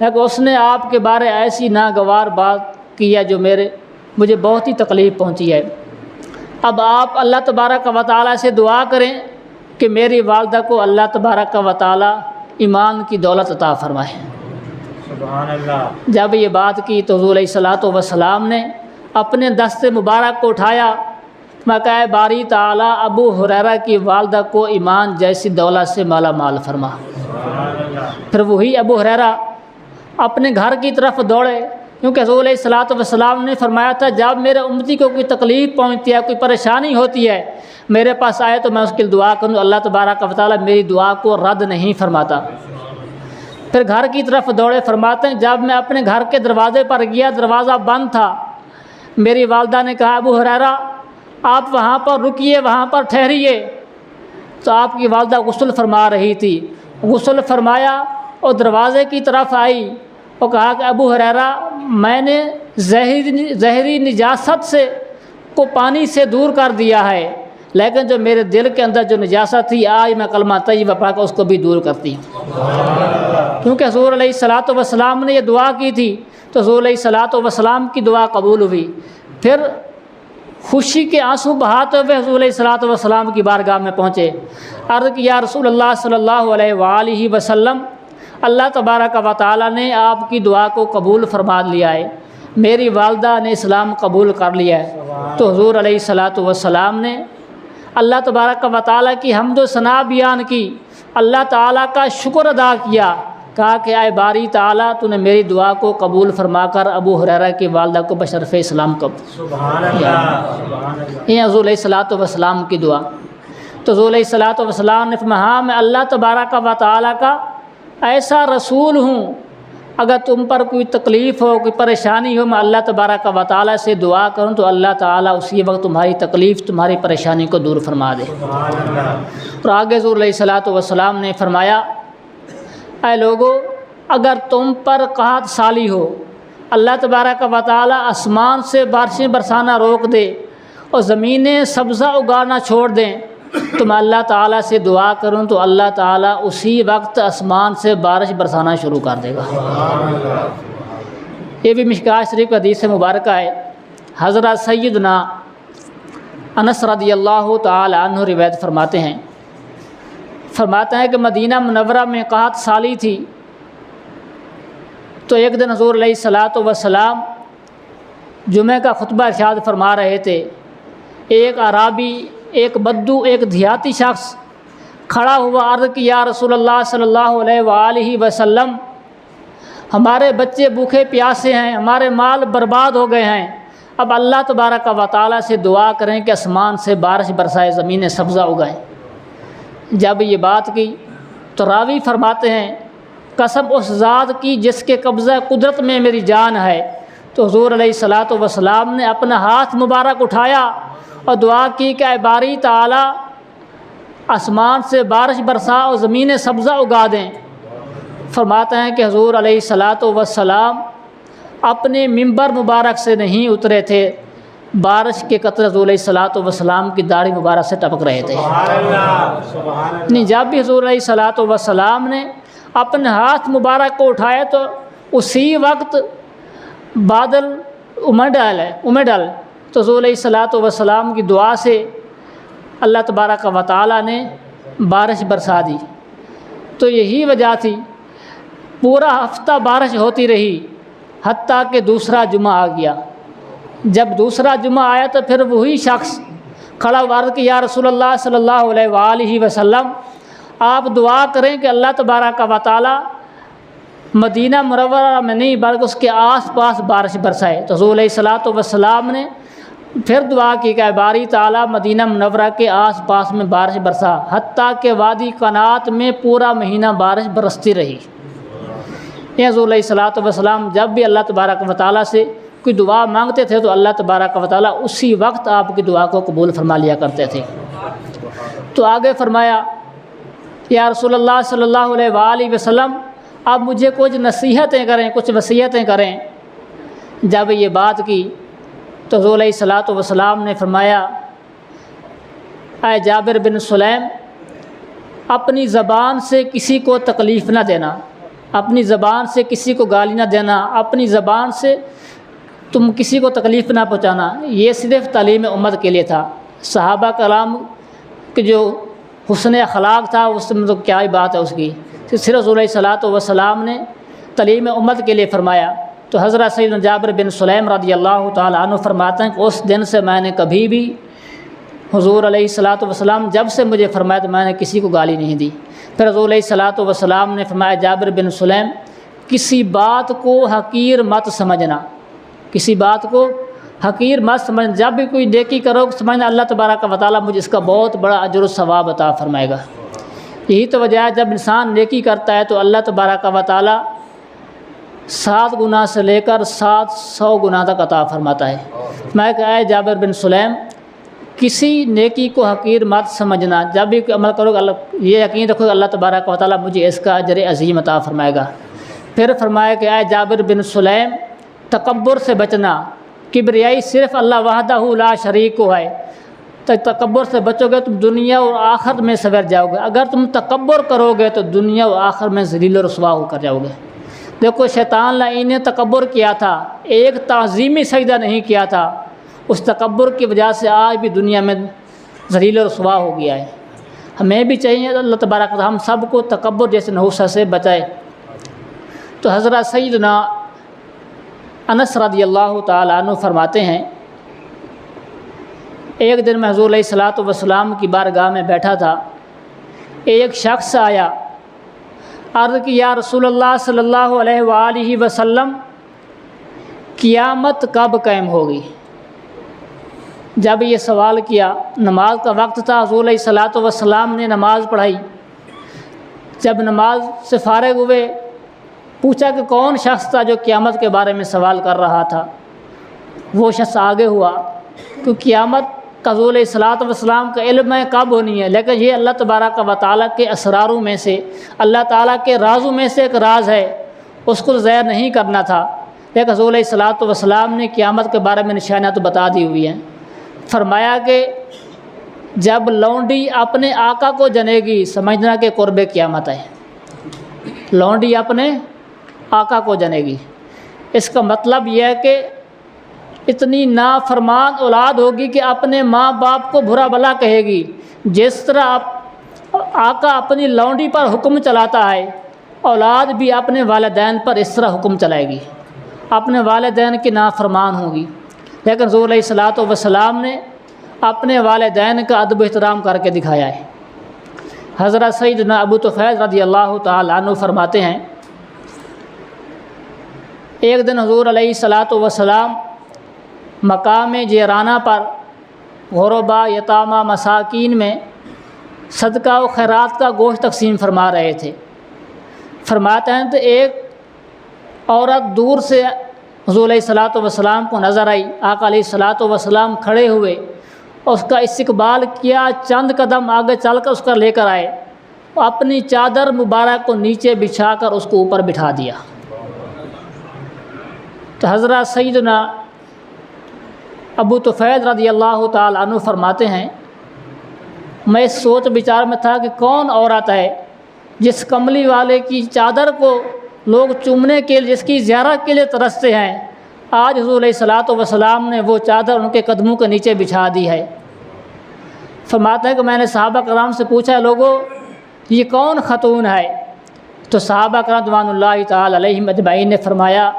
لیکن اس نے آپ کے بارے ایسی ناگوار بات کی ہے جو مجھے بہت ہی تکلیف پہنچی ہے۔ اب آپ اللہ تبارک و تعالیٰ سے دعا کریں کہ میری والدہ کو اللہ تبارک و تعالیٰ ایمان کی دولت عطا فرمائے۔ سبحان اللہ۔ جب یہ بات کی تو حضور علیہ الصلوۃ والسلام نے اپنے دست مبارک کو اٹھایا، میں کہا باری تعالیٰ ابو ہریرہ کی والدہ کو ایمان جیسی دولت سے مالا مال فرما۔ سبحان اللہ۔ پھر وہی ابو ہریرہ اپنے گھر کی طرف دوڑے، کیونکہ حضور علیہ الصلوۃ والسلام نے فرمایا تھا جب میرے امتی کو کوئی تکلیف پہنچتی ہے، کوئی پریشانی ہوتی ہے، میرے پاس آئے تو میں اس کے لیے دعا کروں، اللہ تبارک و تعالیٰ میری دعا کو رد نہیں فرماتا۔ پھر گھر کی طرف دوڑے، فرماتے ہیں جب میں اپنے گھر کے دروازے پر گیا دروازہ بند تھا، میری والدہ نے کہا ابو ہریرہ آپ وہاں پر رکیے، وہاں پر ٹھہریے۔ تو آپ کی والدہ غسل فرما رہی تھی، غسل فرمایا اور دروازے کی طرف آئی اور کہا کہ ابو ہریرہ میں نے زہری نجاست سے کو پانی سے دور کر دیا ہے، لیکن جو میرے دل کے اندر جو نجاست تھی آج میں کلمہ طیبہ پڑھ کر اس کو بھی دور کرتی ہوں۔ کیونکہ حضور علیہ الصلوۃ والسلام نے یہ دعا کی تھی تو حضور علیہ الصلوۃ والسلام کی دعا قبول ہوئی۔ پھر خوشی کے آنسو بہاتے ہوئے حضور علیہ الصلوۃ والسلام کی بارگاہ میں پہنچے، عرض کی یا رسول اللہ صلی اللہ علیہ وآلہ وسلم اللہ تبارک و تعالیٰ نے آپ کی دعا کو قبول فرما لیا ہے، میری والدہ نے اسلام قبول کر لیا ہے۔ تو حضور علیہ الصلوۃ والسلام نے اللہ تبارک و تعالیٰ کی حمد و ثنا بیان کی، اللہ تعالیٰ کا شکر ادا کیا، کہا کہ اے باری تعالیٰ تو نے میری دعا کو قبول فرما کر ابو ہریرہ کی والدہ کو بشرف اسلام سبحان اللہ۔ سبحان اللہ۔ یہ حضور علیہ الصلوۃ والسلام کی دعا۔ تو حضور علیہ الصلوۃ والسلام نے فرمایا ہاں میں اللہ تبارک و تعالیٰ کا ایسا رسول ہوں، اگر تم پر کوئی تکلیف ہو کوئی پریشانی ہو میں اللہ تبارک و تعالیٰ سے دعا کروں تو اللہ تعالیٰ اسی وقت تمہاری تکلیف تمہاری پریشانی کو دور فرما دے۔ سبحان اللہ۔ اور آگے حضور علیہ الصلوۃ والسلام نے فرمایا اے لوگو اگر تم پر قحط سالی ہو، اللہ تبارک و تعالیٰ آسمان سے بارشیں برسانا روک دے اور زمینیں سبزہ اگانا چھوڑ دیں تو میں اللہ تعالیٰ سے دعا کروں تو اللہ تعالیٰ اسی وقت آسمان سے بارش برسانا شروع کر دے گا۔ یہ بھی مشکوٰۃ شریف حدیث مبارکہ ہے۔ حضرت سیدنا انس رضی اللہ تعالی عنہ روایت فرماتے ہیں کہ مدینہ منورہ میں قحط سالی تھی تو ایک دن حضور علیہ الصلوۃ والسلام جمعہ کا خطبہ ارشاد فرما رہے تھے، ایک اعرابی ایک بدو ایک دیہاتی شخص کھڑا ہوا، عرض کی یا رسول اللہ صلی اللہ علیہ وآلہ وسلم ہمارے بچے بھوکے پیاسے ہیں، ہمارے مال برباد ہو گئے ہیں، اب اللہ تبارک و تعالیٰ سے دعا کریں کہ آسمان سے بارش برسائے زمینیں سبزہ اگائیں۔ جب یہ بات کی تو راوی فرماتے ہیں قسم اس ذات کی جس کے قبضہ قدرت میں میری جان ہے، تو حضور علیہ الصلاۃ والسلام نے اپنا ہاتھ مبارک اٹھایا اور دعا کی کہ اے باری تعالی آسمان سے بارش برسا اور زمین سبزہ اگا دیں۔ فرماتے ہیں کہ حضور علیہ الصلاۃ والسلام اپنے منبر مبارک سے نہیں اترے تھے، بارش کے قطرے حضور علیہ الصلاۃ والسلام کی داڑھی مبارک سے ٹپک رہے تھے۔ سبحان اللہ، سبحان اللہ۔ نہیں، جب بھی حضور علیہ الصلاۃ والسلام نے اپنے ہاتھ مبارک کو اٹھایا تو اسی وقت بادل امڑ ڈال تو حضور علیہ الصلاۃ والسلام کی دعا سے اللہ تبارک و تعالیٰ نے بارش برسا دی۔ تو یہی وجہ تھی، پورا ہفتہ بارش ہوتی رہی حتیٰ کہ دوسرا جمعہ آ گیا۔ جب دوسرا جمعہ آیا تو پھر وہی شخص کھڑا عرض کہ یا رسول اللہ صلی اللہ علیہ وآلہ وسلم، آپ دعا کریں کہ اللہ تبارک و تعالیٰ مدینہ منورہ میں نہیں بلکہ اس کے آس پاس بارش برسائے۔ تو حضور علیہ الصلاۃ والسلام نے پھر دعا کی کہ باری تعالیٰ مدینہ منورہ کے آس پاس میں بارش برسا، حتیٰ کہ وادی قنات میں پورا مہینہ بارش برستی رہی۔ یہ حضور علیہ الصلاۃ والسلام جب بھی اللہ تبارک و تعالیٰ سے کوئی دعا مانگتے تھے تو اللہ تبارک و تعالیٰ اسی وقت آپ کی دعا کو قبول فرما لیا کرتے تھے۔ تو آگے فرمایا یا رسول اللہ صلی اللہ علیہ وآلہ وسلم، آپ مجھے کچھ نصیحتیں کریں، کچھ وصیتیں کریں۔ جب یہ بات کی تو حضور علیہ الصلاۃ والسلام نے فرمایا اے جابر بن سلیم، اپنی زبان سے کسی کو تکلیف نہ دینا، اپنی زبان سے کسی کو گالی نہ دینا، اپنی زبان سے تم کسی کو تکلیف نہ پہنچانا۔ یہ صرف تعلیم امت کے لیے تھا۔ صحابہ کرام کے جو حسن اخلاق تھا اس میں تو کیا ہی بات ہے اس کی، صرف حضور علیہ الصلاۃ والسلام نے تعلیم امت کے لیے فرمایا۔ تو حضرت سیدنا جابر بن سلیم رضی اللہ تعالیٰ عنہ فرماتے ہیں کہ اس دن سے میں نے کبھی بھی حضور علیہ الصلاۃ والسلام جب سے مجھے فرمایا تو میں نے کسی کو گالی نہیں دی۔ پھر حضور علیہ الصلاۃ والسلام نے فرمایا جابر بن سلیم، کسی بات کو حقیر مت سمجھنا، کسی بات کو حقیر مت سمجھنا، جب بھی کوئی نیکی کرو سمجھنا اللہ تبارک و تعالیٰ مجھے اس کا بہت بڑا اجر و ثواب عطا فرمائے گا۔ یہی تو وجہ ہے جب انسان نیکی کرتا ہے تو اللہ تبارک و تعالیٰ 7 گنا سے لے کر 700 گنا تک عطا فرماتا ہے۔ میں کہ اے جابر بن سلیم، کسی نیکی کو حقیر مت سمجھنا، جب بھی عمل کرو یہ یقین رکھو کہ اللہ تبارک و تعالیٰ مجھے اس کا اجر عظیم عطا فرمائے گا۔ پھر فرمایا کہ اے جابر بن سلیم، تکبر سے بچنا، کبریائی صرف اللہ وحدہ لا شریک کو ہے۔ تکبر سے بچو گے تم دنیا اور آخرت میں سنور جاؤ گے، اگر تم تکبر کرو گے تو دنیا اور آخرت میں ذلیل و رسوا ہو کر جاؤ گے۔ دیکھو شیطان لعین نے تکبر کیا تھا، ایک تعظیمی سجدہ نہیں کیا تھا، اس تکبر کی وجہ سے آج بھی دنیا میں ذلیل و رسوا ہو گیا ہے۔ ہمیں بھی چاہیے اللہ تبارک ہم سب کو تکبر جیسے نحوست سے بچائے۔ تو حضرت سیدنا انس رضی اللہ تعالیٰ عنہ فرماتے ہیں ایک دن میں حضور علیہ الصلاۃ والسلام کی بارگاہ میں بیٹھا تھا، ایک شخص آیا، عرض کی یا رسول اللہ صلی اللہ علیہ وآلہ وسلم، قیامت کب قائم ہوگی؟ جب یہ سوال کیا، نماز کا وقت تھا، حضور علیہ الصلاۃ والسلام نے نماز پڑھائی۔ جب نماز سے فارغ ہوئے پوچھا کہ کون شخص تھا جو قیامت کے بارے میں سوال کر رہا تھا؟ وہ شخص آگے ہوا کہ قیامت کا حضور علیہ الصلاۃ والسلام کا علم ہے کب ہونی ہے، لیکن یہ اللہ تبارک و تعالیٰ کے اسراروں میں سے، اللہ تعالیٰ کے رازوں میں سے ایک راز ہے، اس کو ظاہر نہیں کرنا تھا۔ لیکن حضور علیہ الصلاۃ والسلام نے قیامت کے بارے میں نشانیاں تو بتا دی ہوئی ہیں۔ فرمایا کہ جب لونڈی اپنے آقا کو جنے گی سمجھنا کہ قرب قیامت ہے۔ لونڈی اپنے آقا کو جنے گی، اس کا مطلب یہ ہے کہ اتنی نافرمان اولاد ہوگی کہ اپنے ماں باپ کو برا بھلا کہے گی۔ جس طرح آقا اپنی لونڈی پر حکم چلاتا ہے، اولاد بھی اپنے والدین پر اس طرح حکم چلائے گی، اپنے والدین کی نافرمان ہوگی۔ لیکن حضور علیہ الصلاۃ والسلام نے اپنے والدین کا ادب و احترام کر کے دکھایا ہے۔ حضرت سیدنا ابو طفیل رضی اللہ تعالیٰ عنہ فرماتے ہیں ایک دن حضور علیہ الصلاۃ والسلام مقام جیرانہ پر غربا، یتامہ، مساکین میں صدقہ و خیرات کا گوشت تقسیم فرما رہے تھے۔ فرماتے ہیں تو ایک عورت دور سے حضور علیہ الصلوۃ والسلام کو نظر آئی، آقا علیہ الصلوۃ والسلام کھڑے ہوئے اور اس کا استقبال کیا، چند قدم آگے چل کر اس کا لے کر آئے، اپنی چادر مبارک کو نیچے بچھا کر اس کو اوپر بٹھا دیا۔ تو حضرت سیدنا ابو طفیل رضی اللہ تعالی عنہ فرماتے ہیں، میں اس سوچ بچار میں تھا کہ کون عورت ہے جس کملی والے کی چادر کو لوگ چومنے کے لیے، جس کی زیارت کے لیے ترستے ہیں، آج حضور علیہ الصلوۃ والسلام نے وہ چادر ان کے قدموں کے نیچے بچھا دی ہے۔ فرماتے ہیں کہ میں نے صحابہ کرام سے پوچھا، لوگوں یہ کون خاتون ہے؟ تو صحابہ کرام رضوان اللہ تعالی علیہم اجمعین نے فرمایا،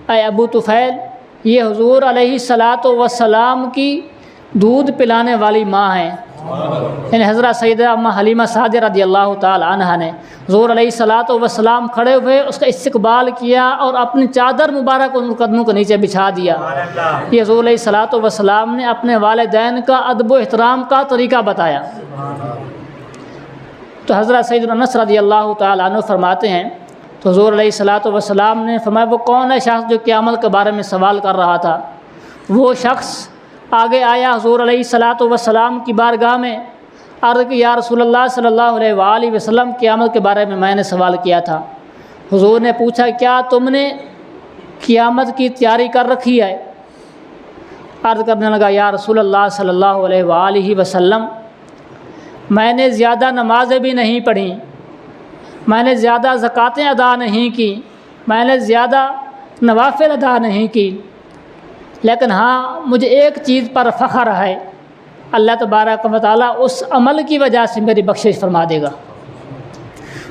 اے ابو طفیل، یہ حضور علیہ الصلوۃ والسلام کی دودھ پلانے والی ماں ہیں۔ یعنی حضرت سیدہ اماں حلیمہ سعدیہ رضی اللہ تعالی عنہا نے حضور علیہ الصلوۃ والسلام کھڑے ہوئے اس کا استقبال کیا اور اپنی چادر مبارک ان قدموں کے نیچے بچھا دیا۔ یہ حضور علیہ الصلوۃ والسلام نے اپنے والدین کا ادب و احترام کا طریقہ بتایا۔ تو حضرت سیدنا انس رضی اللہ تعالی عنہ فرماتے ہیں، تو حضور علیہ الصلوۃ والسلام نے فرمایا، وہ کون ہے شخص جو قیامت کے بارے میں سوال کر رہا تھا؟ وہ شخص آگے آیا حضور علیہ الصلوۃ والسلام کی بارگاہ میں، عرض کہ یا رسول اللہ صلی اللہ علیہ وآلہ وسلم، قیامت کے بارے میں نے سوال کیا تھا۔ حضور نے پوچھا، کیا تم نے قیامت کی تیاری کر رکھی ہے؟ عرض کرنے لگا، یا رسول اللہ صلی اللہ علیہ وآلہ وسلم، میں نے زیادہ نمازیں بھی نہیں پڑھیں، میں نے زیادہ زکوٰۃیں ادا نہیں کی، میں نے زیادہ نوافل ادا نہیں کی، لیکن ہاں مجھے ایک چیز پر فخر ہے، اللہ تبارک و تعالیٰ اس عمل کی وجہ سے میری بخشش فرما دے گا۔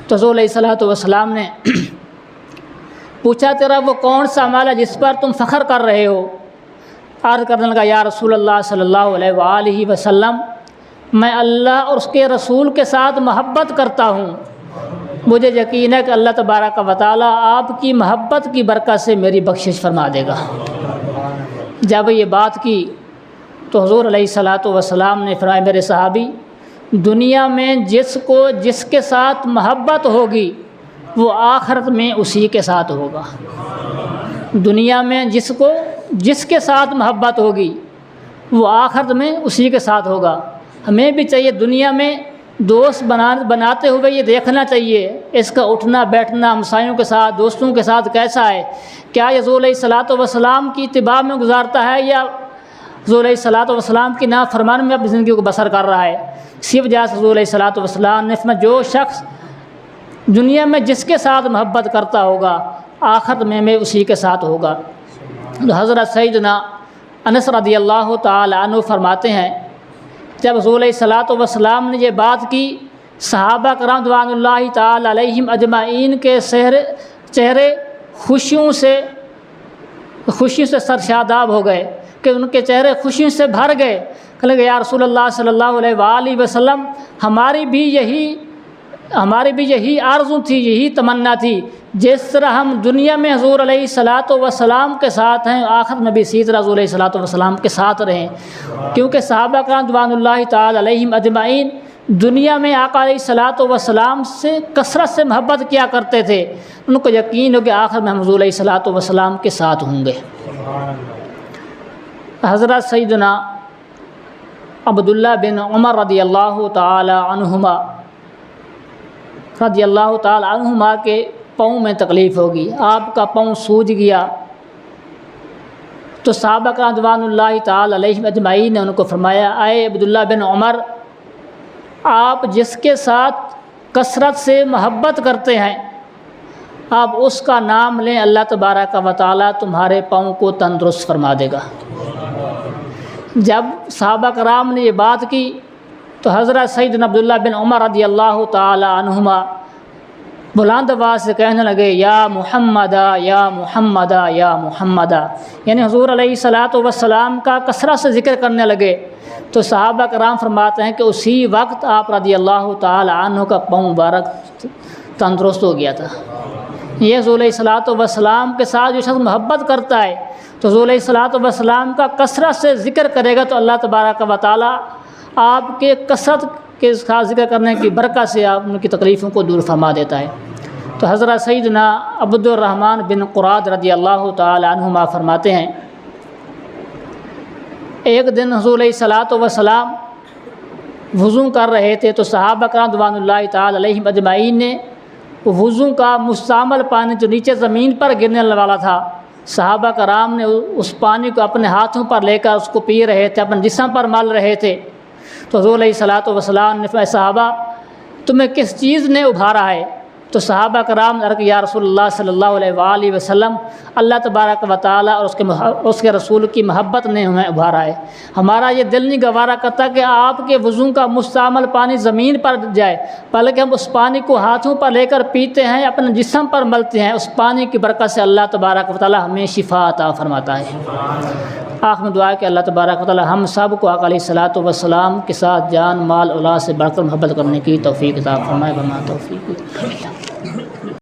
تو حضور علیہ الصلوۃ والسلام نے پوچھا، تیرا وہ کون سا عمل ہے جس پر تم فخر کر رہے ہو؟ عرض کرنے لگا، یا رسول اللہ صلی اللہ علیہ وآلہ وسلم، میں اللہ اور اس کے رسول کے ساتھ محبت کرتا ہوں، مجھے یقین ہے کہ اللہ تبارک و تعالیٰ آپ کی محبت کی برکت سے میری بخشش فرما دے گا۔ جب یہ بات کی تو حضور علیہ الصلوۃ والسلام نے فرمایا، میرے صحابی، دنیا میں جس کے ساتھ محبت ہوگی وہ آخرت میں اسی کے ساتھ ہوگا۔ دنیا میں جس کے ساتھ محبت ہوگی وہ آخرت میں اسی کے ساتھ ہوگا۔ ہمیں بھی چاہیے دنیا میں دوست بناتے ہوئے یہ دیکھنا چاہیے اس کا اٹھنا بیٹھنا ہمسایوں کے ساتھ، دوستوں کے ساتھ کیسا ہے، کیا یہ حضور علیہ الصلوۃ والسلام کی اتباع میں گزارتا ہے یا حضور علیہ الصلوۃ والسلام کی نافرمانی میں اپنی زندگی کو بسر کر رہا ہے۔ اسی وجہ سے حضور علیہ الصلوۃ والسلام نے فرمایا، جو شخص دنیا میں جس کے ساتھ محبت کرتا ہوگا آخرت میں اسی کے ساتھ ہوگا۔ تو حضرت سیدنا انس رضی اللہ تعالی عنہ فرماتے ہیں، جب حضور علیہ الصلوۃ والسلام نے یہ بات کی، صحابہ کرام رضوان اللہ تعالی علیہم اجمعین کے چہرے خوشیوں سے سرشاداب ہو گئے کہ ان کے چہرے خوشیوں سے بھر گئے۔ کہنے لگے، یا رسول اللہ صلی اللہ علیہ وآلہ وسلم، ہماری بھی یہی آرزو تھی، یہی تمنا تھی، جس طرح ہم دنیا میں حضور علیہ الصلوۃ والسلام کے ساتھ ہیں، آخر میں بھی اسی طرح حضور علیہ الصلوۃ والسلام کے ساتھ رہیں۔ کیونکہ صحابہ کرام رضوان اللہ تعالی علیہم اجمعین دنیا میں آقا علیہ الصلوۃ والسلام سے کثرت سے محبت کیا کرتے تھے، ان کو یقین ہو کہ آخر میں ہم حضور علیہ الصلوۃ والسلام کے ساتھ ہوں گے۔ حضرت سیدنا عبداللہ بن عمر رضی اللہ تعالی عنہما کے پاؤں میں تکلیف ہوگی، آپ کا پاؤں سوج گیا، تو صحابہ کرام رضوان اللہ تعالی علیہم اجمعین نے ان کو فرمایا، اے عبداللہ بن عمر، آپ جس کے ساتھ کثرت سے محبت کرتے ہیں آپ اس کا نام لیں، اللہ تبارک و تعالیٰ تمہارے پاؤں کو تندرست فرما دے گا۔ جب صحابہ کرام نے یہ بات کی تو حضرت سیدنا عبداللہ بن عمر رضی اللہ تعالی عنہما بلند آواز سے کہنے لگے، یا محمدہ یا محمدہ یا محمدہ، یعنی حضور علیہ الصلوۃ والسلام کا کثرت سے ذکر کرنے لگے۔ تو صحابہ کرام فرماتے ہیں کہ اسی وقت آپ رضی اللہ تعالی عنہ کا پاؤں مبارک تندرست ہو گیا تھا۔ یہ حضور علیہ الصلوۃ والسلام کے ساتھ جو شخص محبت کرتا ہے تو حضور علیہ الصلوۃ والسلام کا کثرت سے ذکر کرے گا تو اللہ تبارک و تعالیٰ آپ کے کثرت کے ساتھ ذکر کرنے کی برکت سے آپ ان کی تکلیفوں کو دور فرما دیتا ہے۔ تو حضرت سیدنا عبد الرحمن بن قراد رضی اللہ تعالی عنہما فرماتے ہیں ایک دن حضور علیہ الصلاۃ والسلام وضو کر رہے تھے تو صحابہ کرام رضوان اللہ تعالی علیہم اجمعین نے وضو کا مستعمل پانی جو نیچے زمین پر گرنے والا تھا، صحابہ کرام نے اس پانی کو اپنے ہاتھوں پر لے کر اس کو پی رہے تھے، اپنے جسم پر مل رہے تھے۔ تو حضور علیہ الصلاۃ والسلام نے فرمایا صحابہ تمہیں کس چیز نے ابھارا ہے؟ تو صحابہ کرام نے عرض کیا یا رسول اللہ صلی اللہ علیہ وآلہ وسلم اللہ تبارک و تعالیٰ اور اس کے رسول کی محبت نے ہمیں ابھارا ہے، ہمارا یہ دل نہیں گوارا کرتا کہ آپ کے وضو کا مستعمل پانی زمین پر جائے، بلکہ ہم اس پانی کو ہاتھوں پر لے کر پیتے ہیں، اپنے جسم پر ملتے ہیں، اس پانی کی برکت سے اللہ تبارک و تعالیٰ ہمیں شفا عطا فرماتا ہے۔ آخر میں دعا ہے کہ اللہ تبارک و تعالیٰ ہم سب کو آقا علیہ الصلاۃ والسلام کے ساتھ جان مال اولاد سے بڑھ کر محبت کرنے کی توفیق عطا فرمائے۔ وما توفیق